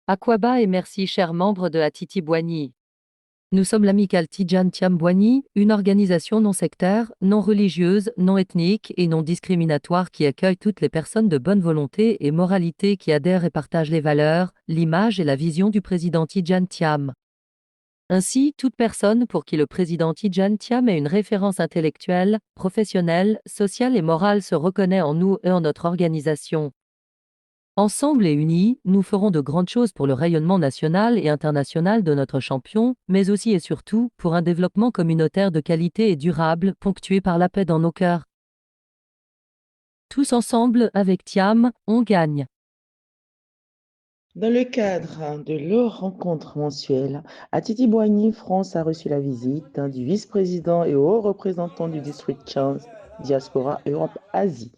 Akwaba et merci chers membres de Atiti Boigny. Nous sommes l'amicale Tidjane Thiam Boigny, une organisation non sectaire, non religieuse, non ethnique et non discriminatoire qui accueille toutes les personnes de bonne volonté et moralité qui adhèrent et partagent les valeurs, l'image et la vision du président Tidjane Thiam. Ainsi, toute personne pour qui le président Tidjane Thiam est une référence intellectuelle, professionnelle, sociale et morale se reconnaît en nous et en notre organisation. Ensemble et unis, nous ferons de grandes choses pour le rayonnement national et international de notre champion, mais aussi et surtout pour un développement communautaire de qualité et durable, ponctué par la paix dans nos cœurs. Tous ensemble, avec Thiam, on gagne. Dans le cadre de leur rencontre mensuelle, Atiti Boigny France a reçu la visite du vice-président et haut représentant du district 15 Diaspora Europe-Asie.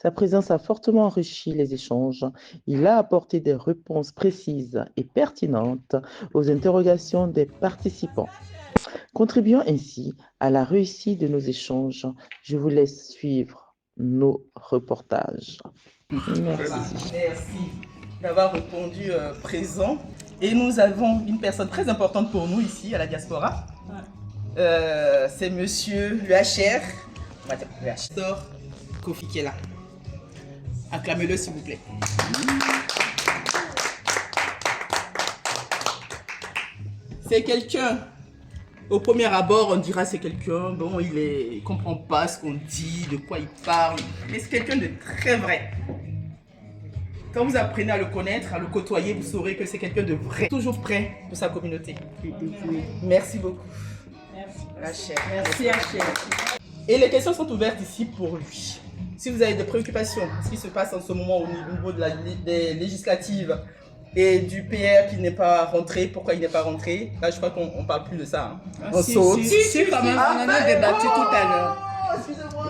Sa présence a fortement enrichi les échanges. Il a apporté des réponses précises et pertinentes aux interrogations des participants, contribuant ainsi à la réussite de nos échanges. Je vous laisse suivre nos reportages. Merci d'avoir répondu présent. Et nous avons une personne très importante pour nous ici à la diaspora. C'est monsieur l'UHR, on va dire l'UHR, Kofi qui est là. Acclamez-le s'il vous plaît. C'est quelqu'un, au premier abord on dira c'est quelqu'un, bon il ne comprend pas ce qu'on dit, de quoi il parle, mais c'est quelqu'un de très vrai. Quand vous apprenez à le connaître, à le côtoyer, vous saurez que c'est quelqu'un de vrai, toujours prêt pour sa communauté. Merci beaucoup. Merci. Merci Hachère. Et les questions sont ouvertes ici pour lui. Si vous avez des préoccupations, ce qui se passe en ce moment au niveau des législatives et du PR qui n'est pas rentré, pourquoi il n'est pas rentré, là je crois qu'on ne parle plus de ça. Hein. On saute. Si, quand même, on en a débattu tout à l'heure. Excusez-moi.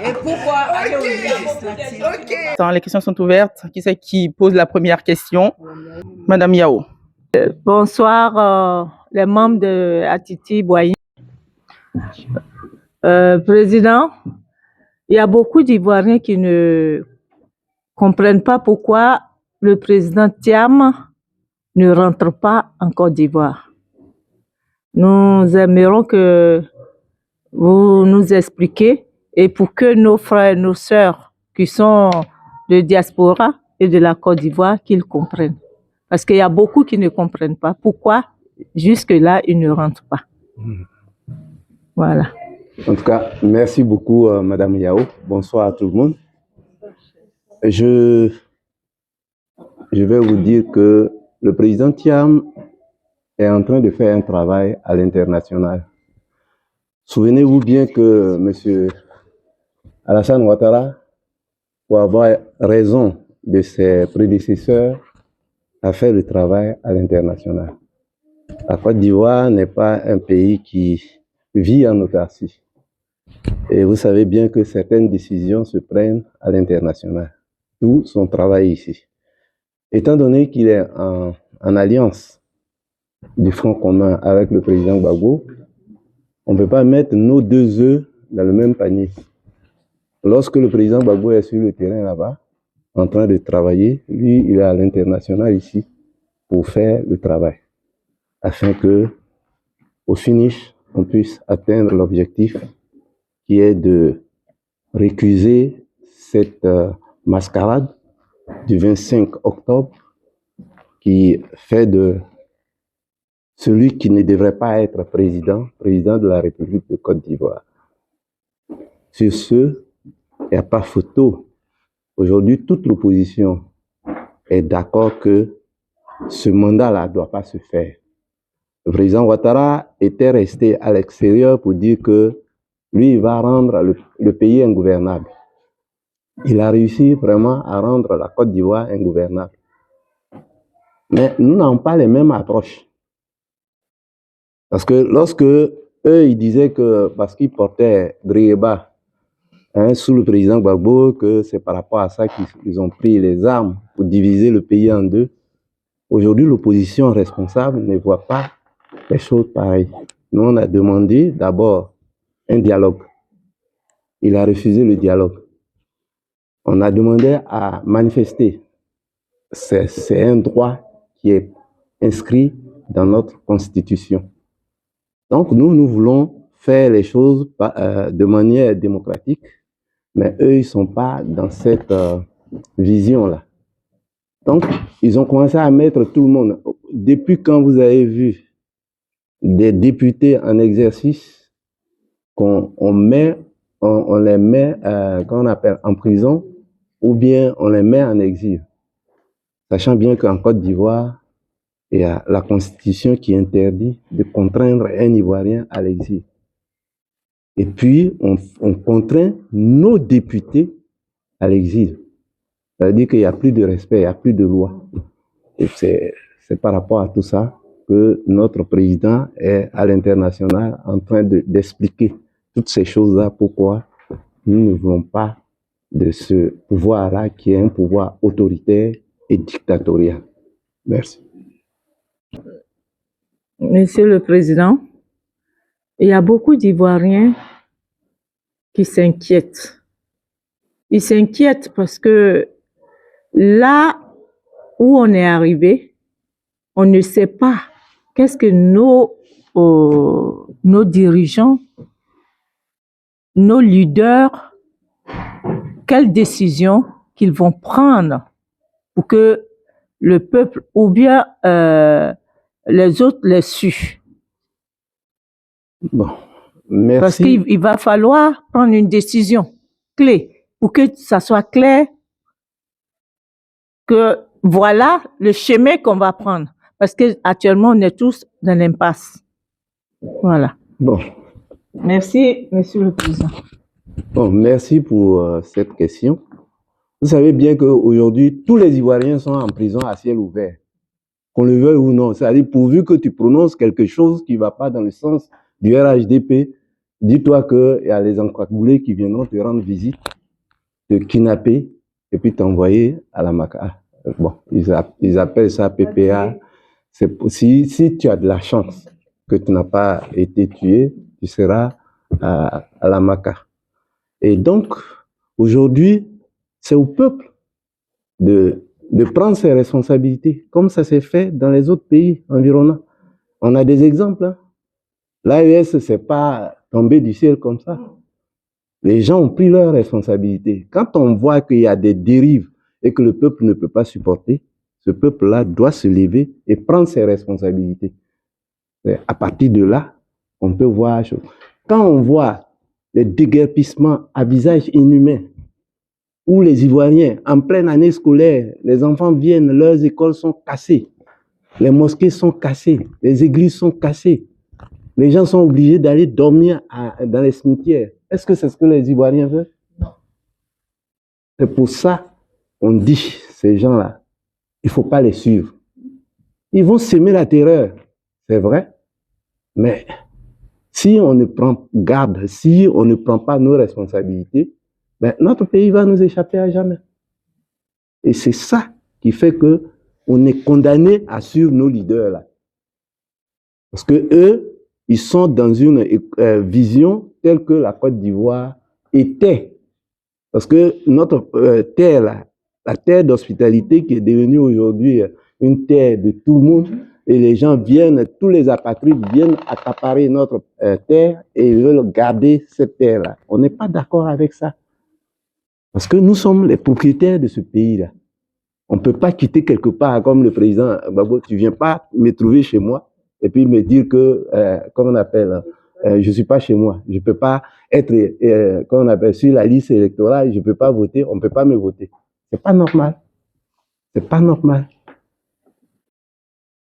Et pourquoi aller aux législatives? Les questions sont ouvertes. Qui c'est qui pose la première question? Madame Yao. Bonsoir, les membres de Atiti Boigny. Président, il y a beaucoup d'Ivoiriens qui ne comprennent pas pourquoi le président Thiam ne rentre pas en Côte d'Ivoire. Nous aimerions que vous nous expliquiez et pour que nos frères et nos sœurs qui sont de diaspora et de la Côte d'Ivoire qu'ils comprennent. Parce qu'il y a beaucoup qui ne comprennent pas pourquoi jusque-là ils ne rentrent pas. Voilà. En tout cas, merci beaucoup, Madame Yao. Bonsoir à tout le monde. Je vais vous dire que le président Thiam est en train de faire un travail à l'international. Souvenez-vous bien que M. Alassane Ouattara, pour avoir raison de ses prédécesseurs, a fait le travail à l'international. La Côte d'Ivoire n'est pas un pays qui vit en autarcie. Et vous savez bien que certaines décisions se prennent à l'international. D'où son travail ici. Étant donné qu'il est en alliance du Front commun avec le président Gbagbo, on ne peut pas mettre nos deux œufs dans le même panier. Lorsque le président Gbagbo est sur le terrain là-bas, en train de travailler, lui, il est à l'international ici pour faire le travail, afin que, au finish, on puisse atteindre l'objectif qui est de récuser cette mascarade du 25 octobre qui fait de celui qui ne devrait pas être président de la République de Côte d'Ivoire. Sur ce, il n'y a pas photo. Aujourd'hui, toute l'opposition est d'accord que ce mandat-là ne doit pas se faire. Le président Ouattara était resté à l'extérieur pour dire que lui, il va rendre le pays ingouvernable. Il a réussi vraiment à rendre la Côte d'Ivoire ingouvernable. Mais nous n'avons pas les mêmes approches. Parce que lorsque eux, ils disaient que parce qu'ils portaient Dréba sous le président Gbagbo, que c'est par rapport à ça qu'ils ont pris les armes pour diviser le pays en deux, aujourd'hui, l'opposition responsable ne voit pas les choses pareilles. Nous, on a demandé d'abord un dialogue. Il a refusé le dialogue. On a demandé à manifester. C'est un droit qui est inscrit dans notre constitution. Donc, nous voulons faire les choses de manière démocratique, mais eux, ils ne sont pas dans cette vision-là. Donc, ils ont commencé à mettre tout le monde. Depuis quand vous avez vu des députés en exercice qu'on les met, qu'on appelle en prison, ou bien on les met en exil, sachant bien qu'en Côte d'Ivoire, il y a la Constitution qui interdit de contraindre un Ivoirien à l'exil. Et puis, on contraint nos députés à l'exil. Ça veut dire qu'il n'y a plus de respect, il n'y a plus de loi. Et c'est par rapport à tout ça que notre président est à l'international en train d'expliquer toutes ces choses-là, pourquoi nous ne voulons pas de ce pouvoir-là qui est un pouvoir autoritaire et dictatorial. Merci. Monsieur le Président, il y a beaucoup d'Ivoiriens qui s'inquiètent. Ils s'inquiètent parce que là où on est arrivé, on ne sait pas qu'est-ce que nos dirigeants, nos leaders, quelles décisions qu'ils vont prendre pour que le peuple ou bien les autres les suivent. Bon, merci. Parce qu'il va falloir prendre une décision clé pour que ça soit clair que voilà le chemin qu'on va prendre. Parce qu'actuellement, on est tous dans l'impasse. Voilà. Bon. Merci, Monsieur le Président. Bon, merci pour cette question. Vous savez bien qu'aujourd'hui, tous les Ivoiriens sont en prison à ciel ouvert, qu'on le veuille ou non. C'est-à-dire, pourvu que tu prononces quelque chose qui ne va pas dans le sens du RHDP, dis-toi qu'il y a les encagoulés qui viendront te rendre visite, te kidnapper et puis t'envoyer à la MACA. Bon, ils appellent ça PPA. Si tu as de la chance que tu n'as pas été tué, tu seras à la MACA. Et donc, aujourd'hui, c'est au peuple de prendre ses responsabilités, comme ça s'est fait dans les autres pays environnants. On a des exemples. Hein. L'AES, c'est pas tombé du ciel comme ça. Les gens ont pris leurs responsabilités. Quand on voit qu'il y a des dérives et que le peuple ne peut pas supporter, ce peuple-là doit se lever et prendre ses responsabilités. Et à partir de là, on peut voir. Quand on voit les déguerpissements à visage inhumain, où les Ivoiriens, en pleine année scolaire, les enfants viennent, leurs écoles sont cassées, les mosquées sont cassées, les églises sont cassées, les gens sont obligés d'aller dormir dans les cimetières. Est-ce que c'est ce que les Ivoiriens veulent? Non. C'est pour ça qu'on dit, ces gens-là, il ne faut pas les suivre. Ils vont semer la terreur, c'est vrai, mais si on ne prend garde, si on ne prend pas nos responsabilités, ben, notre pays va nous échapper à jamais. Et c'est ça qui fait qu'on est condamné à suivre nos leaders là. Parce que eux, ils sont dans une vision telle que la Côte d'Ivoire était. Parce que notre terre là, la terre d'hospitalité qui est devenue aujourd'hui une terre de tout le monde, et les gens viennent, tous les apatrides viennent accaparer notre terre et ils veulent garder cette terre-là. On n'est pas d'accord avec ça. Parce que nous sommes les propriétaires de ce pays-là. On ne peut pas quitter quelque part comme le président Gbagbo. Tu ne viens pas me trouver chez moi et puis me dire que, comment on appelle, je ne suis pas chez moi. Je ne peux pas être, comment on appelle, sur la liste électorale, je ne peux pas voter, on ne peut pas me voter. Ce n'est pas normal. Ce n'est pas normal.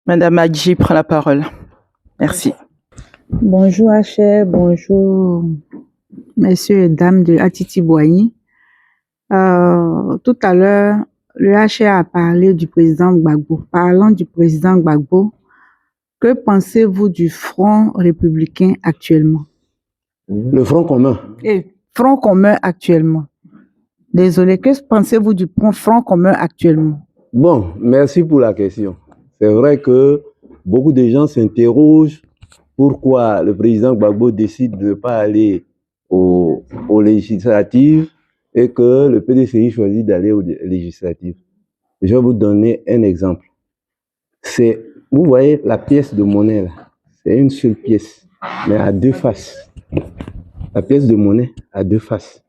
Madame Adji prend la parole. Merci. Bonjour Haché, bonjour messieurs et dames de Atiti-Boigny. Tout à l'heure, le Haché a parlé du président Gbagbo. Parlant du président Gbagbo, que pensez-vous du Front républicain actuellement? Le Front commun. Et Front commun actuellement. Désolé, que pensez-vous du Front commun actuellement? Bon, merci pour la question. C'est vrai que beaucoup de gens s'interrogent pourquoi le président Gbagbo décide de ne pas aller aux législatives et que le PDCI choisit d'aller aux législatives. Je vais vous donner un exemple. vous voyez la pièce de monnaie là, c'est une seule pièce, mais à deux faces. La pièce de monnaie a deux faces.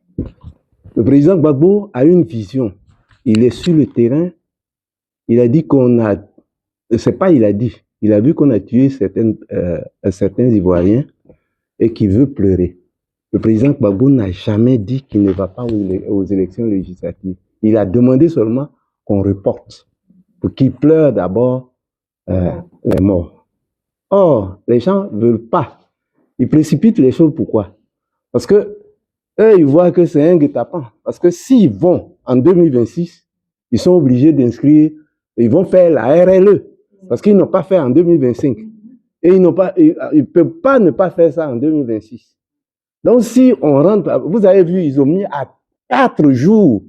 Le président Gbagbo a une vision. Il est sur le terrain. Il a dit qu'on a... C'est pas il a dit. Il a vu qu'on a tué certains Ivoiriens et qu'il veut pleurer. Le président Gbagbo n'a jamais dit qu'il ne va pas aux élections législatives. Il a demandé seulement qu'on reporte pour qu'il pleure d'abord les morts. Or, les gens ne veulent pas. Ils précipitent les choses. Pourquoi? Parce que eux, ils voient que c'est un guet-apens. Parce que s'ils vont en 2026, ils sont obligés d'inscrire, ils vont faire la RLE. Parce qu'ils n'ont pas fait en 2025. Et ils ne peuvent pas ne pas faire ça en 2026. Donc, si on rentre, vous avez vu, ils ont mis à 4 jours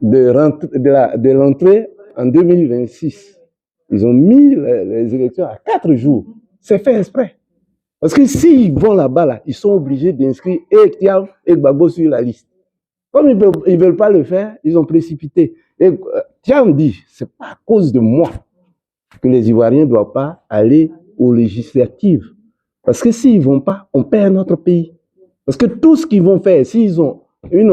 de l'entrée en 2026. Ils ont mis les élections à 4 jours. C'est fait exprès. Parce que s'ils vont là-bas, là, ils sont obligés d'inscrire Thiam et Gbagbo sur la liste. Comme ils ne veulent pas le faire, ils ont précipité. Et Thiam dit, c'est pas à cause de moi que les Ivoiriens ne doivent pas aller aux législatives. Parce que s'ils ne vont pas, on perd notre pays. Parce que tout ce qu'ils vont faire, s'ils ont une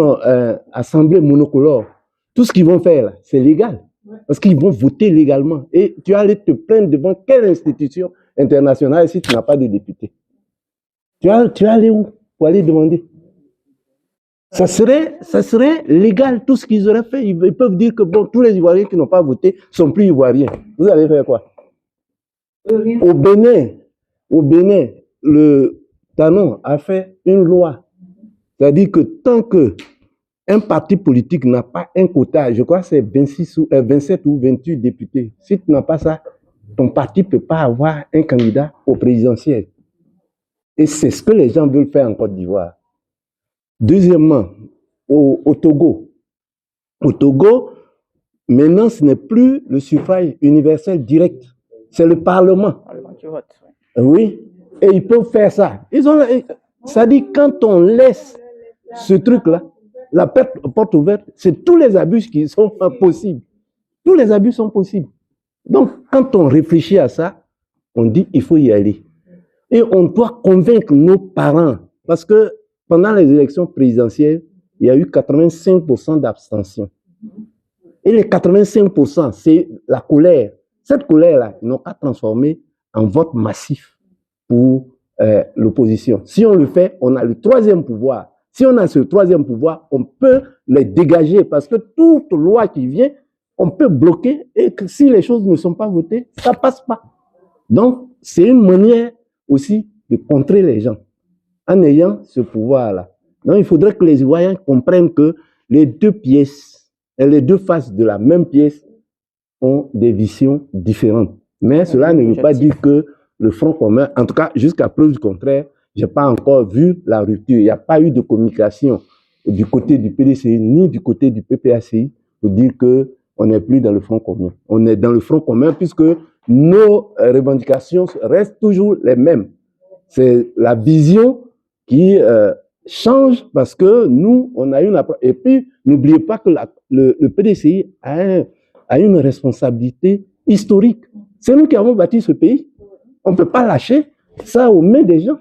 assemblée monocolore, tout ce qu'ils vont faire, c'est légal. Parce qu'ils vont voter légalement. Et tu vas aller te plaindre devant quelle institution internationale si tu n'as pas de député? Tu vas aller où pour aller demander? Ça serait légal tout ce qu'ils auraient fait. Ils peuvent dire que bon, tous les Ivoiriens qui n'ont pas voté sont plus Ivoiriens. Vous allez faire quoi? Au Bénin, le Tanon a fait une loi. C'est-à-dire que tant que un parti politique n'a pas un quota, je crois que c'est 27 ou 28 députés. Si tu n'as pas ça, ton parti ne peut pas avoir un candidat au présidentiel. Et c'est ce que les gens veulent faire en Côte d'Ivoire. Deuxièmement, au Togo. Au Togo, maintenant, ce n'est plus le suffrage universel direct. C'est le Parlement. Oui. Et ils peuvent faire ça. Ça dit, quand on laisse ce truc-là, la porte ouverte, c'est tous les abus qui sont possibles. Tous les abus sont possibles. Donc, quand on réfléchit à ça, on dit il faut y aller. Et on doit convaincre nos parents. Parce que pendant les élections présidentielles, il y a eu 85% d'abstention. Et les 85%, c'est la colère. Cette colère-là, ils n'ont qu'à transformer en vote massif pour l'opposition. Si on le fait, on a le troisième pouvoir. Si on a ce troisième pouvoir, on peut les dégager parce que toute loi qui vient, on peut bloquer et que si les choses ne sont pas votées, ça ne passe pas. Donc, c'est une manière aussi de contrer les gens en ayant ce pouvoir-là. Donc, il faudrait que les Ivoiriens comprennent que les deux pièces, les deux faces de la même pièce ont des visions différentes. Mais cela ne veut pas dire que le Front commun, en tout cas, jusqu'à preuve du contraire, je n'ai pas encore vu la rupture. Il n'y a pas eu de communication du côté du PDCI ni du côté du PPACI pour dire qu'on n'est plus dans le Front commun. On est dans le Front commun puisque nos revendications restent toujours les mêmes. C'est la vision qui change parce que nous, on a une approche. Et puis, n'oubliez pas que le PDCI a une responsabilité historique. C'est nous qui avons bâti ce pays. On ne peut pas lâcher ça aux mains des gens.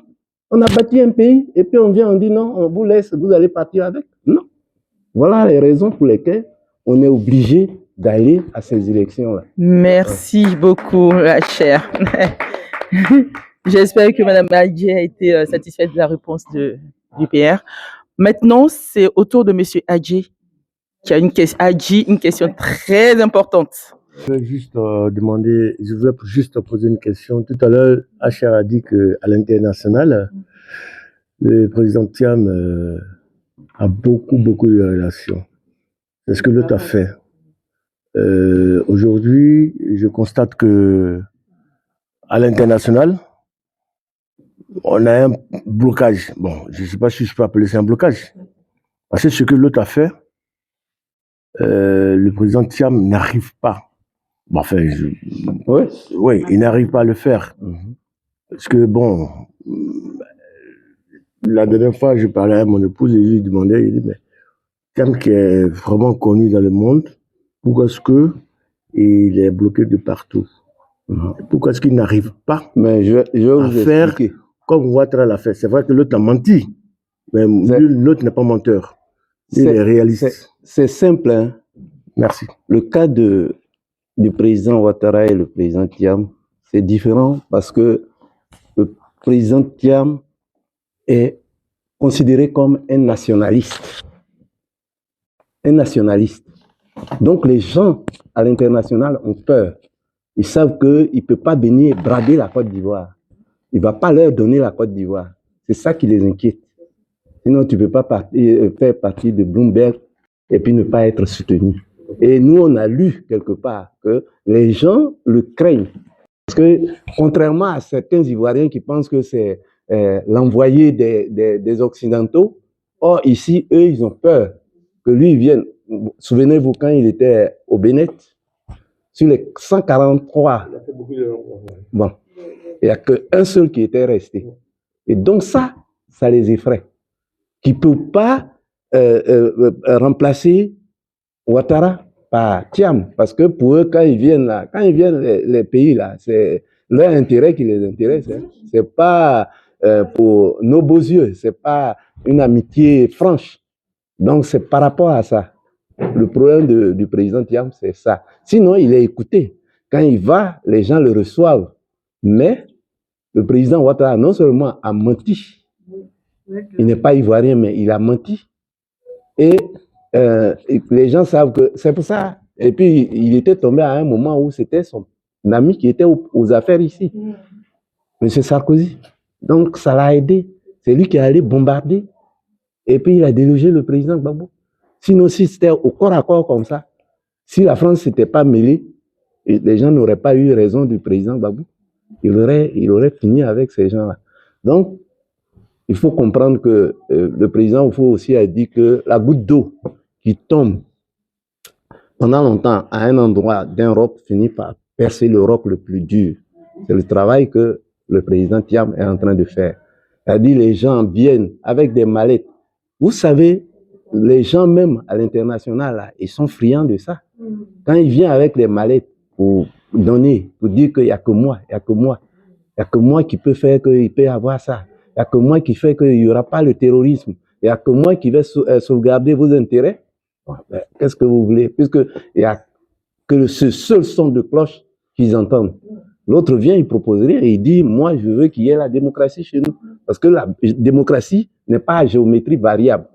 On a bâti un pays et puis on vient, on dit non, on vous laisse, vous allez partir avec. Non. Voilà les raisons pour lesquelles on est obligé d'aller à ces élections-là. Merci beaucoup, la chère. J'espère que Mme Adjei a été satisfaite de la réponse du PR. Maintenant, c'est au tour de M. Adjei qui a une question très importante. Je voulais juste poser une question. Tout à l'heure, Hacher a dit qu'à l'international, le président Thiam a beaucoup de relations. C'est ce que l'autre a fait. Aujourd'hui, je constate que à l'international, on a un blocage. Bon, je ne sais pas si je peux appeler ça un blocage. Parce que ce que l'autre a fait, le président Thiam n'arrive pas. Bon, enfin, oui, il n'arrive pas à le faire. Parce que, bon, la dernière fois, je parlais à mon épouse et je lui demandais, il dit, mais Thiam qui est vraiment connu dans le monde, pourquoi est-ce qu'il est bloqué de partout? Pourquoi est-ce qu'il n'arrive pas Mais je vais à vous faire expliquer. comme Ouattara l'a fait? C'est vrai que l'autre a menti, mais l'autre n'est pas menteur. Il est réaliste. C'est simple, hein. Merci. Le cas du président Ouattara et le président Thiam, c'est différent parce que le président Thiam est considéré comme un nationaliste. Un nationaliste. Donc les gens à l'international ont peur. Ils savent qu'il ne peut pas venir brader la Côte d'Ivoire. Il ne va pas leur donner la Côte d'Ivoire. C'est ça qui les inquiète. Sinon, tu ne peux pas faire partie de Bloomberg et puis ne pas être soutenu. Et nous, on a lu quelque part que les gens le craignent. Parce que, contrairement à certains Ivoiriens qui pensent que c'est l'envoyé des Occidentaux, or, ici, eux, ils ont peur que lui vienne. Souvenez-vous, quand il était au Bénin, sur les 143, bon, il n'y a qu'un seul qui était resté. Et donc ça les effraie. Qui ne peut pas remplacer Ouattara par Thiam. Parce que pour eux, quand ils viennent là, les pays là, c'est leur intérêt qui les intéresse. Hein. Ce n'est pas pour nos beaux yeux, ce n'est pas une amitié franche. Donc c'est par rapport à ça. Le problème du président Thiam, c'est ça. Sinon, il est écouté. Quand il va, les gens le reçoivent. Mais le président Ouattara, non seulement a menti, il n'est pas ivoirien, mais il a menti. Et les gens savent que c'est pour ça. Et puis, il était tombé à un moment où c'était son ami qui était aux affaires ici, M. Sarkozy. Donc, ça l'a aidé. C'est lui qui est allé bombarder. Et puis, il a délogé le président Gbagbo. Sinon, si c'était au corps à corps comme ça, si la France ne s'était pas mêlée, les gens n'auraient pas eu raison du président Gbagbo. Il aurait fini avec ces gens-là. Donc, il faut comprendre que le président Oufo aussi a dit que la goutte d'eau qui tombe pendant longtemps à un endroit d'un roc finit par percer le roc le plus dur. C'est le travail que le président Thiam est en train de faire. Il a dit les gens viennent avec des mallettes. Vous savez, les gens même à l'international, là, ils sont friands de ça. Quand il vient avec les mallettes pour donner, pour dire qu'il n'y a que moi, il n'y a que moi. Il n'y a que moi qui peut faire qu'il peut avoir ça. Il n'y a que moi qui fait qu'il n'y aura pas le terrorisme. Il n'y a que moi qui vais sauvegarder vos intérêts. Bon, ben, qu'est-ce que vous voulez? Puisqu'il n'y a que ce seul son de cloche qu'ils entendent. L'autre vient, il propose rien et il dit, moi, je veux qu'il y ait la démocratie chez nous. Parce que la démocratie n'est pas à géométrie variable.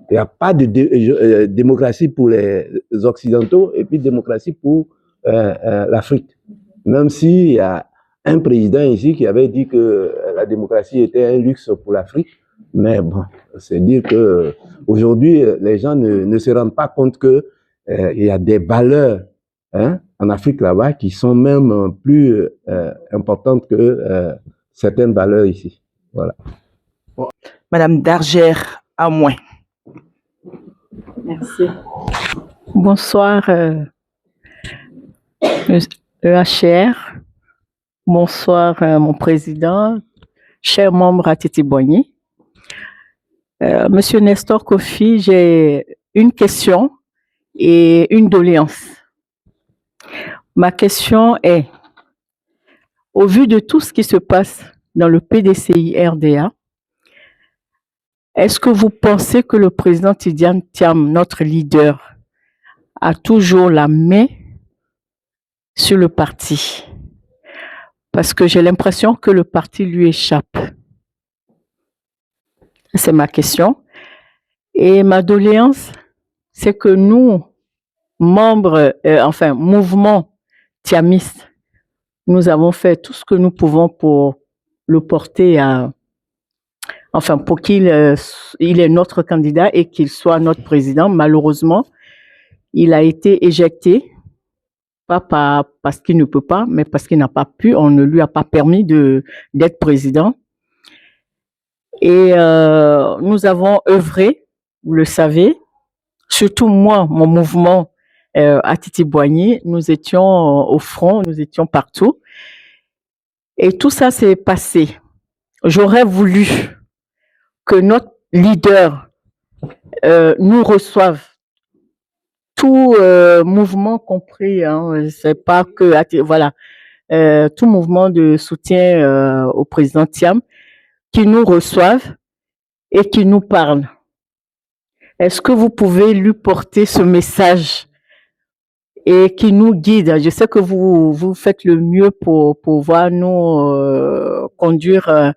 Il n'y a pas de démocratie pour les Occidentaux et puis démocratie pour l'Afrique. Même s'il y a un président ici qui avait dit que la démocratie était un luxe pour l'Afrique, mais bon, c'est dire que aujourd'hui les gens ne se rendent pas compte que il y a des valeurs en Afrique là-bas qui sont même plus importantes que certaines valeurs ici. Voilà. Madame Dargère à moins. Merci. Bonsoir, EHR. Bonsoir, mon président, chers membres à Titi Boigny. Monsieur Nestor Kofi, j'ai une question et une doléance. Ma question est, au vu de tout ce qui se passe dans le PDCI-RDA, est-ce que vous pensez que le président Tidjane Thiam, notre leader, a toujours la main sur le parti? Parce que j'ai l'impression que le parti lui échappe. C'est ma question. Et ma doléance, c'est que nous, membres, mouvement thiamiste, nous avons fait tout ce que nous pouvons pour le porter pour qu'il est notre candidat et qu'il soit notre président. Malheureusement, il a été éjecté. Pas parce qu'il ne peut pas, mais parce qu'il n'a pas pu, on ne lui a pas permis d'être président. Et nous avons œuvré, vous le savez, surtout moi, mon mouvement à Titi Boigny, nous étions au front, nous étions partout. Et tout ça s'est passé. J'aurais voulu que notre leader nous reçoive, tout mouvement compris, c'est pas que, voilà, tout mouvement de soutien au président Thiam, qui nous reçoivent et qui nous parlent. Est-ce que vous pouvez lui porter ce message et qui nous guide? Je sais que vous faites le mieux pour pouvoir nous conduire,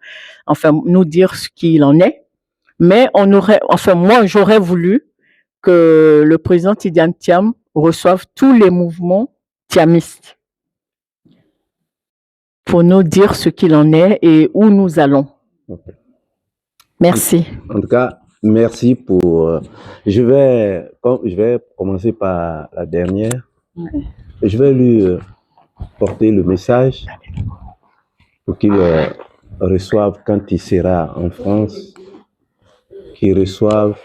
nous dire ce qu'il en est. Mais moi, j'aurais voulu que le président Tidjane Thiam reçoive tous les mouvements thiamistes pour nous dire ce qu'il en est et où nous allons. Okay. Merci. En tout cas, merci pour... je vais commencer par la dernière. Ouais. Je vais lui porter le message pour qu'il reçoive, quand il sera en France, qu'il reçoive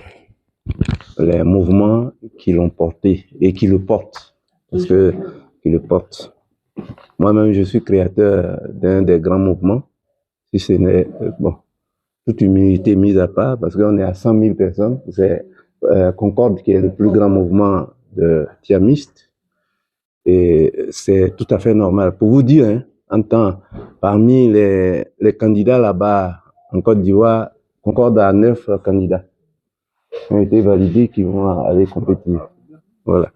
les mouvements qui l'ont porté et qui le portent. Parce que qui le portent. Moi-même, je suis créateur d'un des grands mouvements. Si ce n'est... bon, toute humilité mise à part, parce qu'on est à 100 000 personnes. C'est Concorde qui est le plus grand mouvement de thiamistes. Et c'est tout à fait normal. Pour vous dire, hein, parmi les candidats là-bas en Côte d'Ivoire, Concorde a 9 candidats qui ont été validés, qui vont aller compétir. Voilà.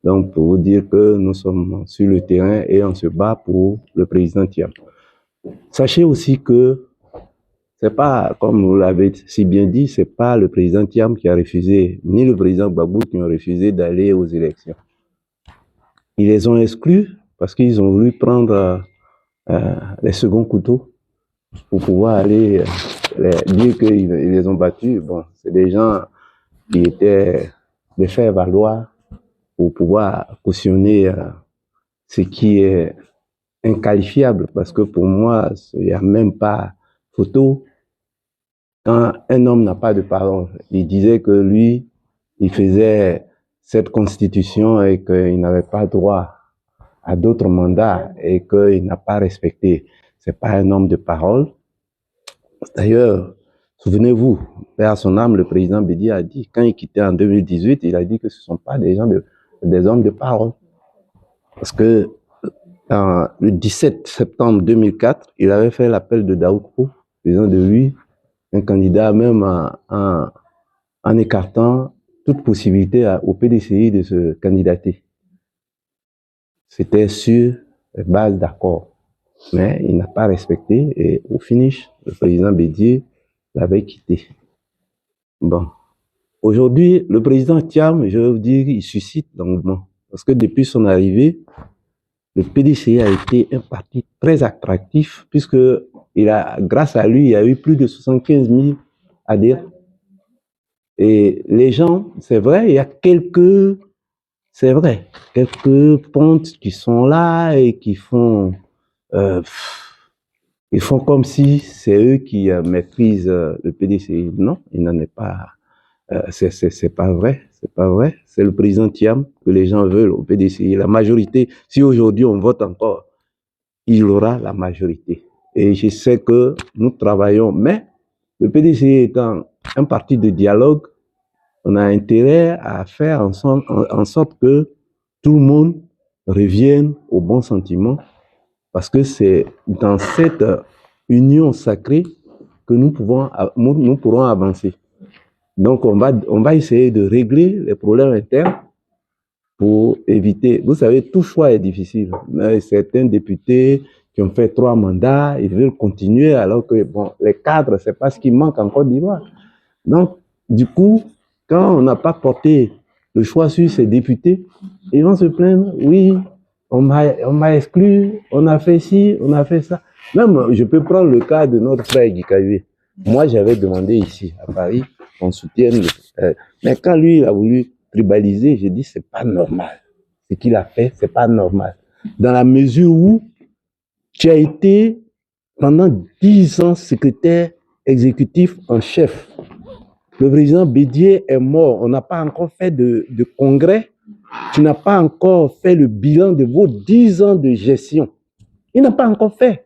Donc, pour vous dire que nous sommes sur le terrain et on se bat pour le président Thiam. Sachez aussi que c'est pas, comme vous l'avez si bien dit, c'est pas le président Thiam qui a refusé, ni le président Gbagbo qui ont refusé d'aller aux élections. Ils les ont exclus parce qu'ils ont voulu prendre les seconds couteaux pour pouvoir aller dire qu'ils les ont battus. Bon, c'est des gens qui étaient des faire valoir pour pouvoir cautionner ce qui est inqualifiable, parce que pour moi, il n'y a même pas photo. Quand un homme n'a pas de parole, il disait que lui, il faisait cette constitution et qu'il n'avait pas droit à d'autres mandats et qu'il n'a pas respecté. C'est pas un homme de parole. D'ailleurs, souvenez-vous, paix à son âme, le président Bédi a dit, quand il quittait en 2018, il a dit que ce ne sont pas des hommes de parole. Parce que le 17 septembre 2004, il avait fait l'appel de Daoudou, faisant de lui un candidat, même en écartant toute possibilité au PDCI de se candidater. C'était sur base d'accord. Mais il n'a pas respecté et au finish, le président Bédier l'avait quitté. Bon. Aujourd'hui, le président Thiam, je veux vous dire, il suscite l'engouement. Parce que depuis son arrivée, le PDCI a été un parti très attractif, puisque grâce à lui, il y a eu plus de 75 000 adhérents. Et les gens, c'est vrai, il y a quelques pontes qui sont là et qui font comme si c'est eux qui maîtrisent le PDCI. Non, il n'en est pas. C'est pas vrai. C'est pas vrai. C'est le président Thiam que les gens veulent au PDCI. La majorité, si aujourd'hui on vote encore, il aura la majorité. Et je sais que nous travaillons, mais le PDCI étant un parti de dialogue, on a intérêt à faire en sorte que tout le monde revienne au bon sentiment, parce que c'est dans cette union sacrée que nous pourrons avancer. Donc, on va essayer de régler les problèmes internes pour éviter. Vous savez, tout choix est difficile. Mais certains députés qui ont fait 3 mandats, ils veulent continuer alors que, bon, les cadres, c'est pas ce qui manque en Côte d'Ivoire. Donc, du coup, quand on n'a pas porté le choix sur ces députés, ils vont se plaindre, oui, on m'a exclu, on a fait ci, on a fait ça. Même, je peux prendre le cas de notre frère Guikaïvé. Moi, j'avais demandé ici, à Paris, qu'on soutienne. Mais quand lui, il a voulu tribaliser, j'ai dit, c'est pas normal. Ce qu'il a fait, c'est pas normal. Dans la mesure où tu as été, pendant 10 ans, secrétaire exécutif en chef. Le président Bédier est mort. On n'a pas encore fait de congrès. Tu n'as pas encore fait le bilan de vos 10 ans de gestion. Il n'a pas encore fait.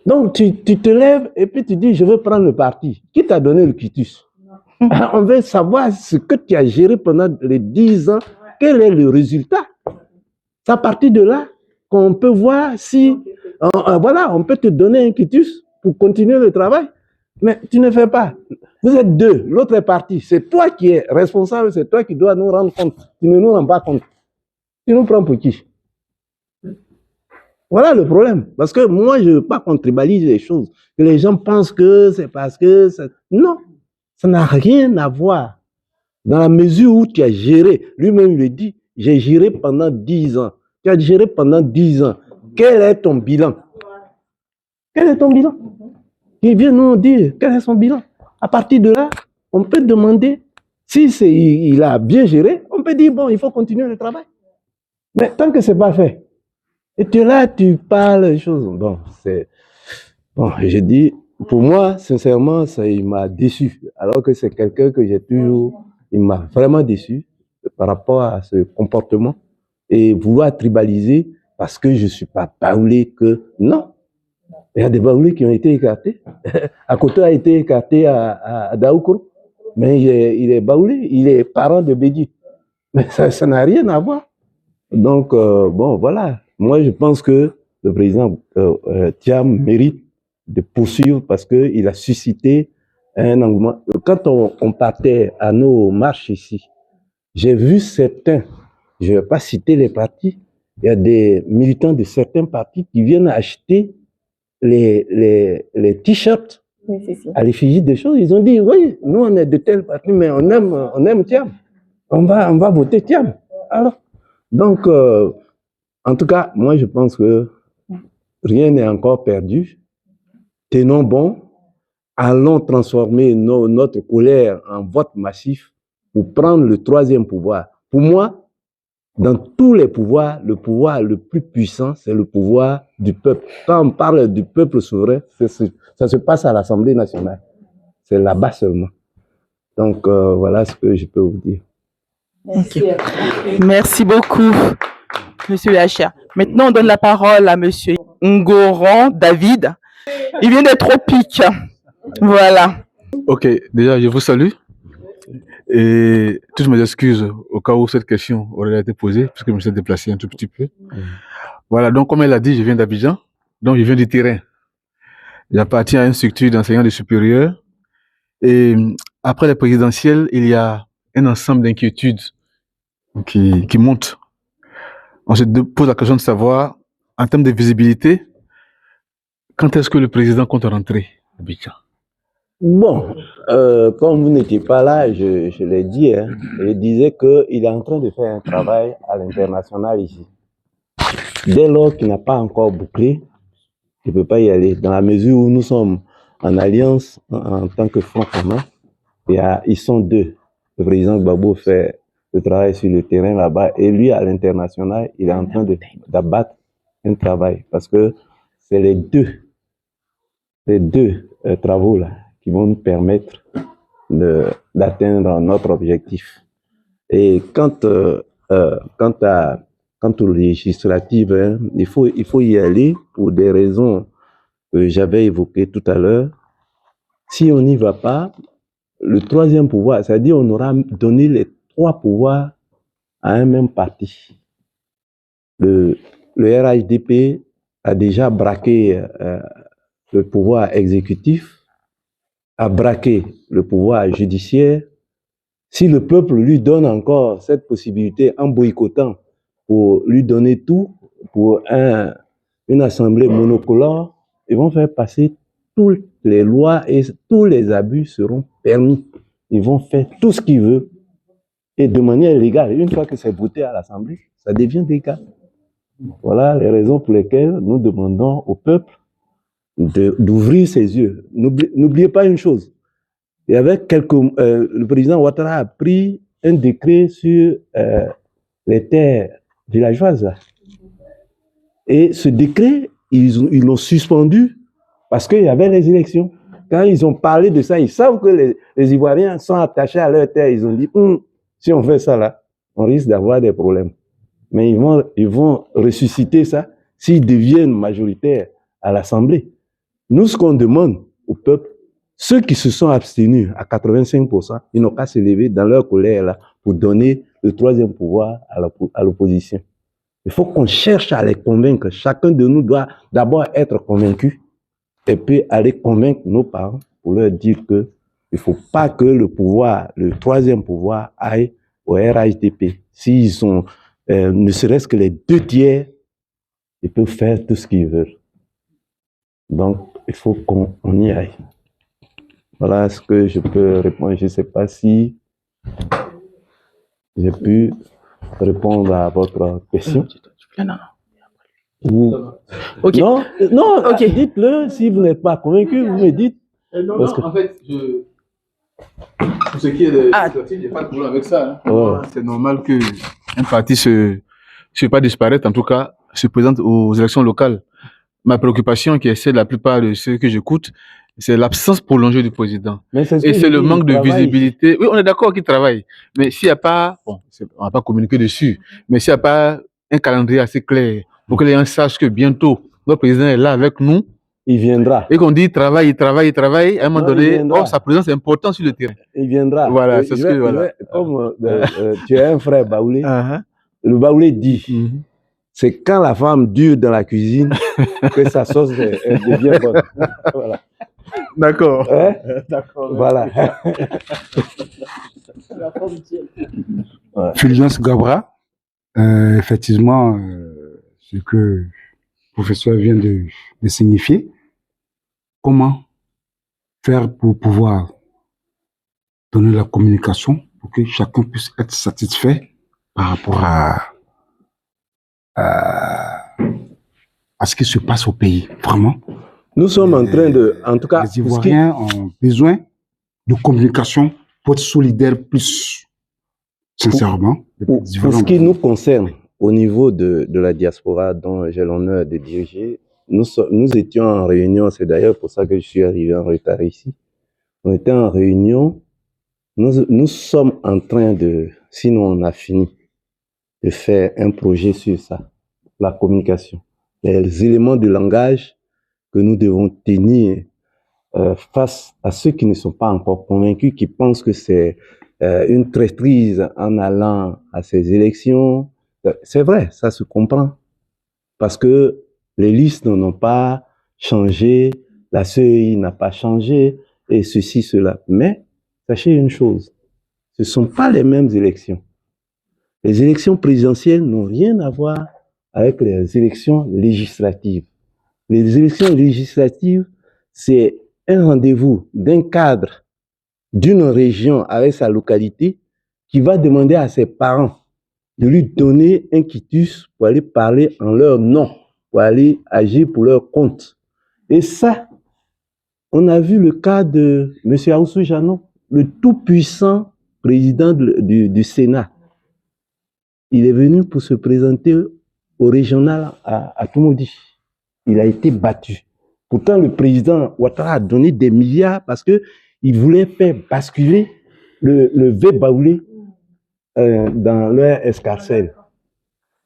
Donc, tu te lèves et puis tu dis, je veux prendre le parti. Qui t'a donné le quitus? On veut savoir ce que tu as géré pendant les 10 ans. Quel est le résultat? C'est à partir de là qu'on peut voir si, voilà, on peut te donner un quitus pour continuer le travail. Mais tu ne fais pas. Vous êtes deux, l'autre est parti. C'est toi qui es responsable, c'est toi qui dois nous rendre compte. Tu ne nous rends pas compte. Tu nous prends pour qui? Voilà le problème. Parce que moi, je ne veux pas qu'on tribalise les choses. Que les gens pensent que c'est parce que... Non, ça n'a rien à voir. Dans la mesure où tu as géré, lui-même le dit, j'ai géré pendant 10 ans. Tu as géré pendant 10 ans. Quel est ton bilan? Quel est ton bilan? Il vient nous dire quel est son bilan. À partir de là, on peut demander, si il a bien géré, on peut dire, bon, il faut continuer le travail. Mais tant que ce n'est pas fait, et tu es là, tu parles des choses. Bon, je dis, pour moi, sincèrement, il m'a déçu. Alors que c'est quelqu'un que j'ai toujours, il m'a vraiment déçu par rapport à ce comportement et vouloir tribaliser parce que je ne suis pas baoulé que non. Il y a des baoulés qui ont été écartés. Akoto a été écarté à Daoukro, mais il est baoulé, il est parent de Bédi. Mais ça n'a rien à voir. Donc, bon, voilà. Moi, je pense que le président Thiam mérite de poursuivre parce qu'il a suscité un engouement. Quand on partait à nos marches ici, j'ai vu certains, je ne vais pas citer les partis, il y a des militants de certains partis qui viennent acheter les t-shirts à l'effigie des choses. Ils ont dit, oui, nous on est de tel parti, mais on aime Thiam. On va voter Thiam. Alors, donc, en tout cas, moi je pense que rien n'est encore perdu. Tenons bon, allons transformer notre colère en vote massif pour prendre le troisième pouvoir. Pour moi, dans tous les pouvoirs, le pouvoir le plus puissant, c'est le pouvoir du peuple. Quand on parle du peuple souverain, ça se passe à l'Assemblée nationale. C'est là-bas seulement. Donc, voilà ce que je peux vous dire. Okay. Merci beaucoup, Monsieur Hacha. Maintenant, on donne la parole à Monsieur Ngoran David. Il vient d'être au pic. Voilà. Ok, déjà, je vous salue. Et toutes mes excuses au cas où cette question aurait été posée, puisque je me suis déplacé un tout petit peu. Voilà, donc comme elle a dit, je viens d'Abidjan, donc je viens du terrain. J'appartiens à une structure d'enseignants du supérieur. Et après les présidentielles, il y a un ensemble d'inquiétudes qui montent. On se pose la question de savoir, en termes de visibilité, quand est-ce que le président compte rentrer à Abidjan? Bon, comme vous n'étiez pas là, je l'ai dit, hein, je disais qu'il est en train de faire un travail à l'international ici. Dès lors qu'il n'a pas encore bouclé, il ne peut pas y aller. Dans la mesure où nous sommes en alliance en tant que front commun, ils sont deux. Le président Gbagbo fait le travail sur le terrain là-bas et lui, à l'international, il est en train d'abattre un travail parce que c'est les deux travaux là qui vont nous permettre d'atteindre notre objectif. Et quant aux législatives, hein, il faut y aller pour des raisons que j'avais évoquées tout à l'heure. Si on n'y va pas, le troisième pouvoir, c'est-à-dire on aura donné les trois pouvoirs à un même parti. Le RHDP a déjà braqué le pouvoir exécutif, a braqué le pouvoir judiciaire. Si le peuple lui donne encore cette possibilité en boycottant pour lui donner tout, pour une assemblée monocolore, ils vont faire passer toutes les lois et tous les abus seront permis. Ils vont faire tout ce qu'ils veulent et de manière légale. Une fois que c'est voté à l'Assemblée, ça devient légal. Voilà les raisons pour lesquelles nous demandons au peuple d'ouvrir ses yeux. N'oubliez pas une chose. Il y avait le président Ouattara a pris un décret sur les terres villageoises. Et ce décret, ils l'ont suspendu parce qu'il y avait les élections. Quand ils ont parlé de ça, ils savent que les Ivoiriens sont attachés à leur terre. Ils ont dit, si on fait ça là, on risque d'avoir des problèmes. Mais ils vont ressusciter ça s'ils deviennent majoritaires à l'Assemblée. Nous, ce qu'on demande au peuple, ceux qui se sont abstenus à 85%, ils n'ont qu'à se lever dans leur colère là pour donner le troisième pouvoir à l'opposition. Il faut qu'on cherche à les convaincre. Chacun de nous doit d'abord être convaincu et puis aller convaincre nos parents pour leur dire que il ne faut pas que le pouvoir, le troisième pouvoir, aille au RHDP. S'ils sont, ne serait-ce que les 2 tiers, ils peuvent faire tout ce qu'ils veulent. Donc, il faut qu'on y aille. Voilà ce que je peux répondre. Je ne sais pas si j'ai pu répondre à votre question. Ou... Ok. Non, okay. Dites-le. Si vous n'êtes pas convaincu, vous me dites. Non, en fait, pour ce qui est de il n'y a pas de problème avec ça. Hein. Oh. C'est normal qu'un parti ne se pas disparaître, en tout cas, se présente aux élections locales. Ma préoccupation, qui est celle de la plupart de ceux que j'écoute, c'est l'absence prolongée du président. Et c'est le manque de visibilité. Oui, on est d'accord qu'il travaille. Mais s'il n'y a pas, bon, on ne va pas communiquer dessus, mais s'il n'y a pas un calendrier assez clair pour que les gens sachent que bientôt, notre président est là avec nous, il viendra. Et qu'on dit il travaille, à un moment donné, sa présence est importante sur le terrain. Il viendra. Voilà, c'est ce que voilà. Comme tu as un frère Baoulé, le Baoulé dit, c'est quand la femme dure dans la cuisine que sa sauce devient bonne. Voilà. D'accord. Hein? D'accord. Voilà. Fulgence Gabra, effectivement, ce que le professeur vient de signifier, comment faire pour pouvoir donner la communication pour que chacun puisse être satisfait par rapport à ce qui se passe au pays, vraiment. Nous sommes en train de, en tout cas, les Ivoiriens ont besoin de communication pour être solidaires plus sincèrement. Pour ce qui nous concerne, au niveau de la diaspora dont j'ai l'honneur de diriger, nous étions en réunion, c'est d'ailleurs pour ça que je suis arrivé en retard ici. On était en réunion, nous sommes en train de, sinon on a fini, de faire un projet sur ça, la communication, les éléments de langage que nous devons tenir face à ceux qui ne sont pas encore convaincus, qui pensent que c'est une traîtrise en allant à ces élections. C'est vrai, ça se comprend, parce que les listes n'ont pas changé, la CEI n'a pas changé, et ceci, cela. Mais sachez une chose, ce ne sont pas les mêmes élections. Les élections présidentielles n'ont rien à voir avec les élections législatives. Les élections législatives, c'est un rendez-vous d'un cadre d'une région avec sa localité qui va demander à ses parents de lui donner un quitus pour aller parler en leur nom, pour aller agir pour leur compte. Et ça, on a vu le cas de M. Aoussou Janon, le tout-puissant président du Sénat. Il est venu pour se présenter au régional à Toumoudi. Il a été battu. Pourtant, le président Ouattara a donné des milliards parce qu'il voulait faire basculer le V Baoulé dans leur escarcelle.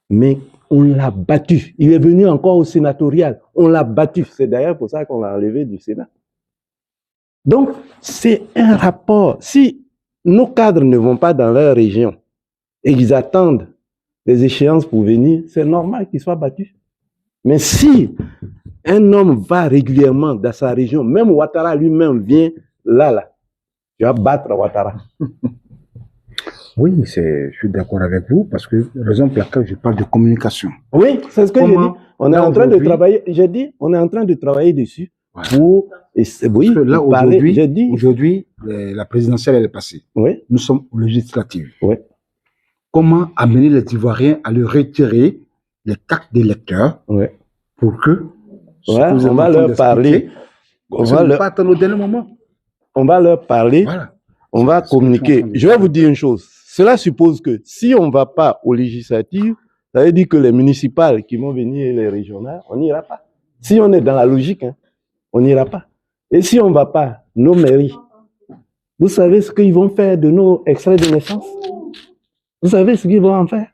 Mais on l'a battu. Il est venu encore au sénatorial. On l'a battu. C'est d'ailleurs pour ça qu'on l'a enlevé du Sénat. Donc, c'est un rapport. Si nos cadres ne vont pas dans leur région et qu'ils attendent les échéances pour venir, c'est normal qu'ils soient battus. Mais si un homme va régulièrement dans sa région, même Ouattara lui-même vient là, tu vas battre Ouattara. Oui, je suis d'accord avec vous, parce que la raison pour laquelle je parle de communication. Oui, c'est ce que j'ai dit. On est en train de travailler, j'ai dit, on est en train de travailler dessus. Voilà. Pour, oui, là, aujourd'hui, la présidentielle, elle est passée. Oui. Nous sommes aux législatives. Oui. Comment amener les Ivoiriens à leur retirer les cartes d'électeurs pour que on va leur parler. On va pas attendre au dernier moment. On va leur parler. Voilà. On va communiquer. Je vais vous dire une chose. Cela suppose que si on ne va pas aux législatives, ça veut dire que les municipales qui vont venir et les régionales, on n'ira pas. Si on est dans la logique, on n'ira pas. Et si on ne va pas, nos mairies, vous savez ce qu'ils vont faire de nos extraits de naissance? Vous savez ce qu'ils vont en faire?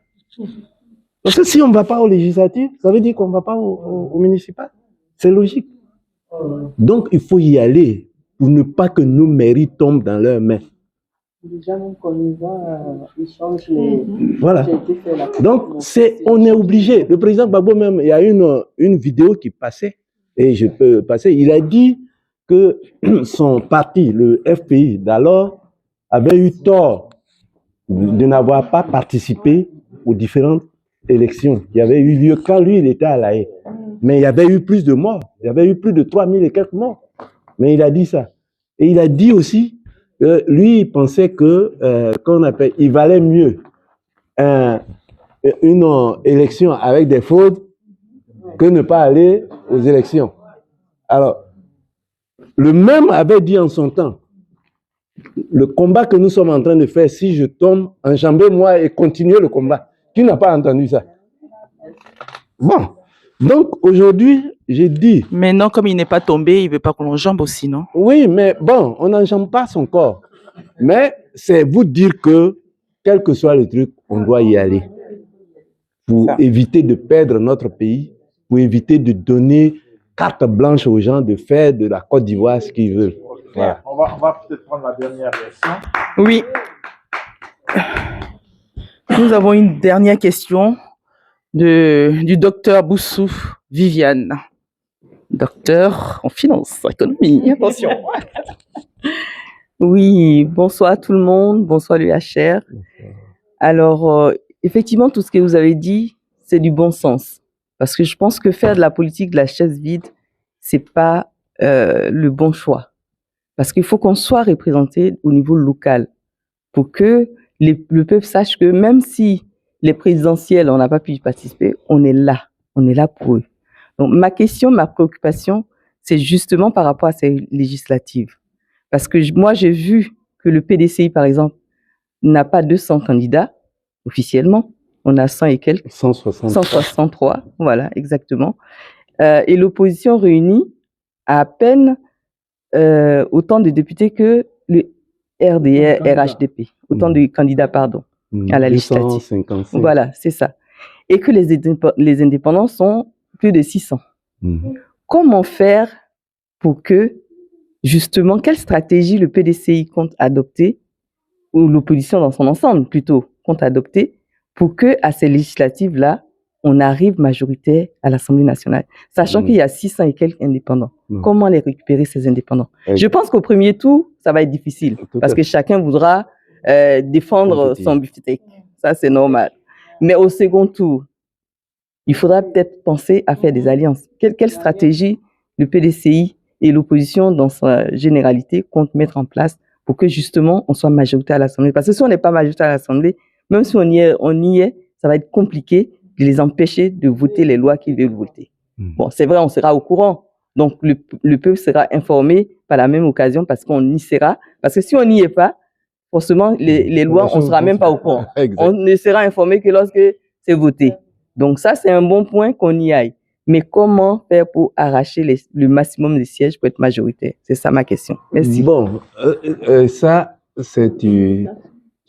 Parce que si on ne va pas aux législatives, ça veut dire qu'on ne va pas aux municipales. C'est logique. Donc, il faut y aller pour ne pas que nos mairies tombent dans leurs mains. Déjà, même quand on y va, ils changent les... Voilà. J'ai été faire la Donc, on est obligé. Le président Gbagbo même, il y a une vidéo qui passait, et je peux passer, il a dit que son parti, le FPI d'alors, avait eu tort de n'avoir pas participé aux différentes élections qui avaient eu lieu quand lui, il était à La Haye. Mais il y avait eu plus de morts. Il y avait eu plus de 3000 et quelques morts. Mais il a dit ça. Et il a dit aussi que lui, il pensait que, il valait mieux une élection avec des fraudes que ne pas aller aux élections. Alors, le même avait dit en son temps, le combat que nous sommes en train de faire, si je tombe, enjambez-moi et continuez le combat. Qui n'a pas entendu ça? Bon, donc aujourd'hui, j'ai dit... Maintenant, comme il n'est pas tombé, il ne veut pas qu'on l'enjambe aussi, non? Oui, mais bon, on n'enjambe pas son corps. Mais c'est vous dire que, quel que soit le truc, on doit y aller. Pour éviter de perdre notre pays, pour éviter de donner carte blanche aux gens de faire de la Côte d'Ivoire ce qu'ils veulent. Voilà. On va peut-être prendre la dernière version. Oui. Nous avons une dernière question du docteur Boussou Viviane. Docteur en finance, économie, attention. Oui, bonsoir tout le monde, bonsoir l'UHR. Alors, effectivement, tout ce que vous avez dit, c'est du bon sens. Parce que je pense que faire de la politique de la chaise vide, c'est pas le bon choix. Parce qu'il faut qu'on soit représenté au niveau local pour que le peuple sache que même si les présidentielles, on n'a pas pu y participer, on est là pour eux. Donc, ma question, ma préoccupation, c'est justement par rapport à ces législatives. Parce que moi, j'ai vu que le PDCI, par exemple, n'a pas 200 candidats officiellement. On a 100 et quelques. 163, voilà, exactement. Et l'opposition réunie a à peine autant de députés que le RDR, RHDP. Autant de candidats, pardon, à la législative. 255. Voilà, c'est ça. Et que les indépendants sont plus de 600. Comment faire pour que, justement, quelle stratégie le PDCI compte adopter, ou l'opposition dans son ensemble plutôt, compte adopter, pour que à ces législatives-là, on arrive majoritaire à l'Assemblée nationale, sachant qu'il y a 600 et quelques indépendants. Comment les récupérer, ces indépendants? Je pense qu'au premier tour, ça va être difficile, parce que chacun voudra défendre son beefsteak. Ça, c'est normal. Mais au second tour, il faudra peut-être penser à faire des alliances. Quelle stratégie le PDCI et l'opposition dans sa généralité comptent mettre en place pour que justement on soit majoritaire à l'Assemblée? Parce que si on n'est pas majoritaire à l'Assemblée, même si on y est, ça va être compliqué de les empêcher de voter les lois qu'ils veulent voter. Bon, c'est vrai, on sera au courant. Donc, le peuple sera informé par la même occasion parce qu'on y sera. Parce que si on n'y est pas, forcément, les lois, on ne sera même pas au courant. On ne sera informé que lorsque c'est voté. Donc, ça, c'est un bon point qu'on y aille. Mais comment faire pour arracher le maximum de sièges pour être majoritaire? C'est ça ma question. Merci. Bon, ça, tu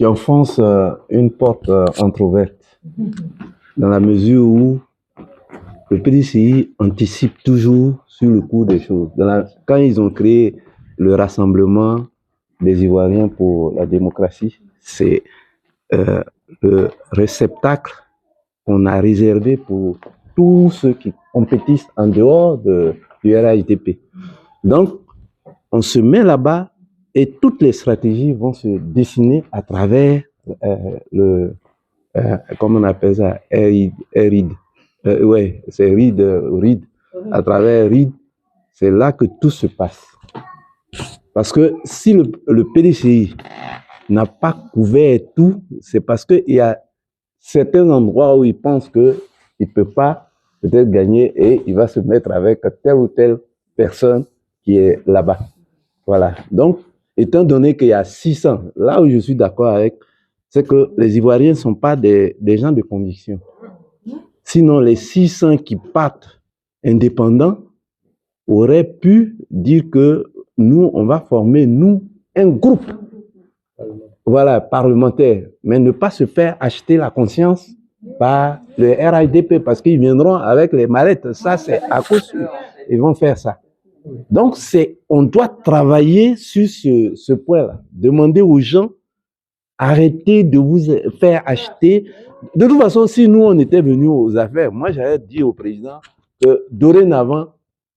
enfonces une porte entrouverte. Dans la mesure où le PDCI anticipe toujours sur le cours des choses. Quand ils ont créé le Rassemblement des Ivoiriens pour la démocratie, c'est le réceptacle qu'on a réservé pour tous ceux qui compétissent en dehors du RAITP. Donc, on se met là-bas et toutes les stratégies vont se dessiner à travers comment on appelle ça, RID. Ouais, c'est RID. À travers RID, c'est là que tout se passe. Parce que si le PDCI n'a pas couvert tout, c'est parce qu'il y a certains endroits où il pense qu'il ne peut pas peut-être gagner et il va se mettre avec telle ou telle personne qui est là-bas. Voilà. Donc, étant donné qu'il y a 600, là où je suis d'accord avec, c'est que les Ivoiriens ne sont pas des gens de conviction. Sinon, les 600 qui partent indépendants auraient pu dire que nous, on va former, nous, un groupe, voilà, parlementaire, mais ne pas se faire acheter la conscience par le RIDP parce qu'ils viendront avec les mallettes. Ça, c'est à cause sûr. Ils vont faire ça. Donc, on doit travailler sur ce point-là. Demander aux gens Arrêtez de vous faire acheter. De toute façon, si nous, on était venus aux affaires, moi, j'allais dire au président que dorénavant,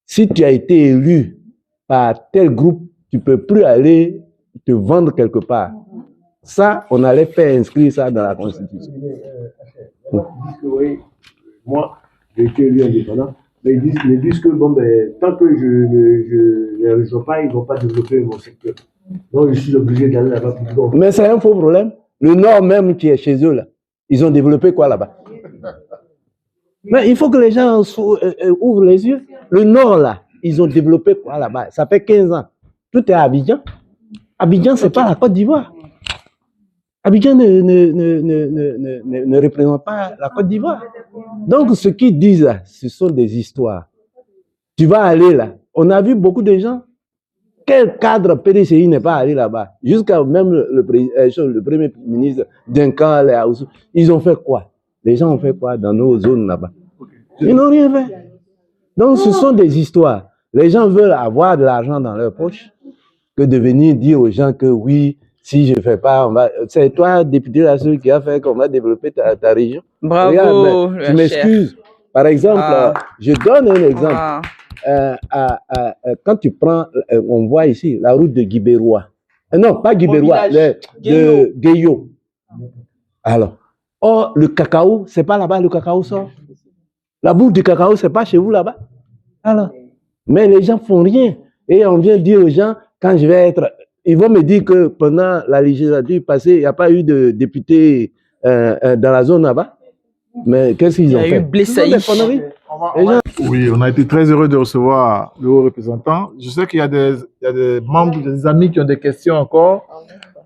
si tu as été élu par tel groupe, tu ne peux plus aller te vendre quelque part. Ça, on allait faire inscrire ça dans la Constitution. Ils disent que oui, moi, j'ai été élu indépendant, mais ils disent que bon, ben, tant que je ne les rejoins pas, ils ne vont pas développer mon secteur. Donc, je suis obligé d'aller là-bas pour tout. Mais c'est un faux problème. Le Nord même qui est chez eux, là, ils ont développé quoi là-bas? Mais il faut que les gens ouvrent les yeux. Le Nord, là, ils ont développé quoi là-bas? Ça fait 15 ans. Tout est à Abidjan. Abidjan, ce n'est pas la Côte d'Ivoire. Abidjan ne représente pas la Côte d'Ivoire. Donc, ce qu'ils disent là, ce sont des histoires. Tu vas aller là. On a vu beaucoup de gens. Quel cadre PDCI n'est pas allé là-bas? Jusqu'à même le premier ministre Duncan, ils ont fait quoi? Les gens ont fait quoi dans nos zones là-bas? Ils n'ont rien fait. Donc, ce sont des histoires. Les gens veulent avoir de l'argent dans leur poche que de venir dire aux gens que oui, si je ne fais pas, on va... C'est toi, député, là, celui qui a fait qu'on va développer ta région. Bravo, regarde, tu m'excuses. Par exemple, je donne un exemple. Quand tu prends, on voit ici la route de Guibérois. Non, pas Guibérois, de Guéyo. Alors, le cacao, c'est pas là-bas le cacao sort. La bouffe du cacao, c'est pas chez vous là-bas. Alors, mais les gens font rien. Et on vient dire aux gens, quand je vais être... Ils vont me dire que pendant la législature passée, il n'y a pas eu de député dans la zone là-bas. Mais qu'est-ce qu'ils ont fait? Oui, on a été très heureux de recevoir le haut représentant. Je sais qu'il y a des membres, des amis qui ont des questions encore,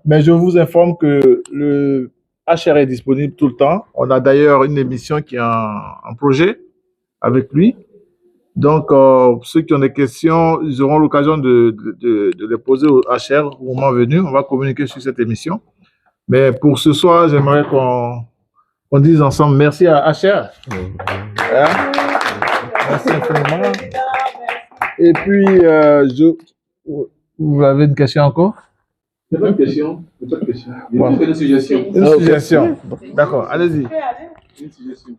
mais je vous informe que le HR est disponible tout le temps. On a d'ailleurs une émission qui est en projet avec lui. Donc, ceux qui ont des questions, ils auront l'occasion de les poser au HR au moment venu. On va communiquer sur cette émission. Mais pour ce soir, j'aimerais qu'on dise ensemble merci à HR. Merci infiniment. Et puis, vous avez une question encore? C'est pas une question. C'est pas une question. Bon. Une suggestion. Une suggestion. D'accord, allez-y. Une suggestion.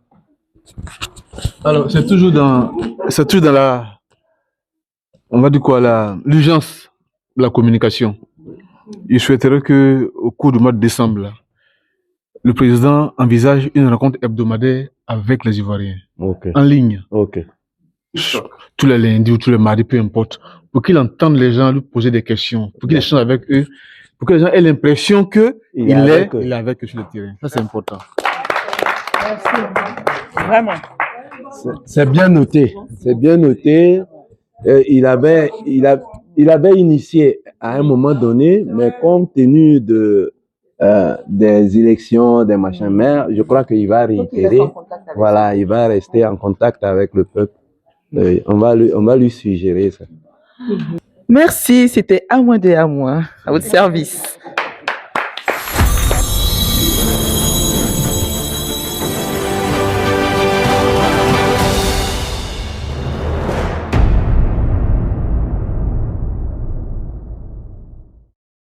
Alors, c'est toujours dans la, on va dire quoi, l'urgence de la communication. Je souhaiterais que, au cours du mois de décembre, là, le président envisage une rencontre hebdomadaire avec les Ivoiriens, en ligne. Tous les lundis ou tous les mardis, peu importe, pour qu'il entende les gens lui poser des questions, pour qu'il échange avec eux, pour que les gens aient l'impression qu'il est avec eux sur le terrain. Ça, c'est important. Merci. Vraiment. C'est bien noté. C'est bien noté. Il avait initié à un moment donné, mais compte tenu des élections, des machins, mais je crois qu'il va réitérer. Voilà, il va rester en contact avec le peuple. On va lui suggérer ça. Merci, c'était à moi, à votre service.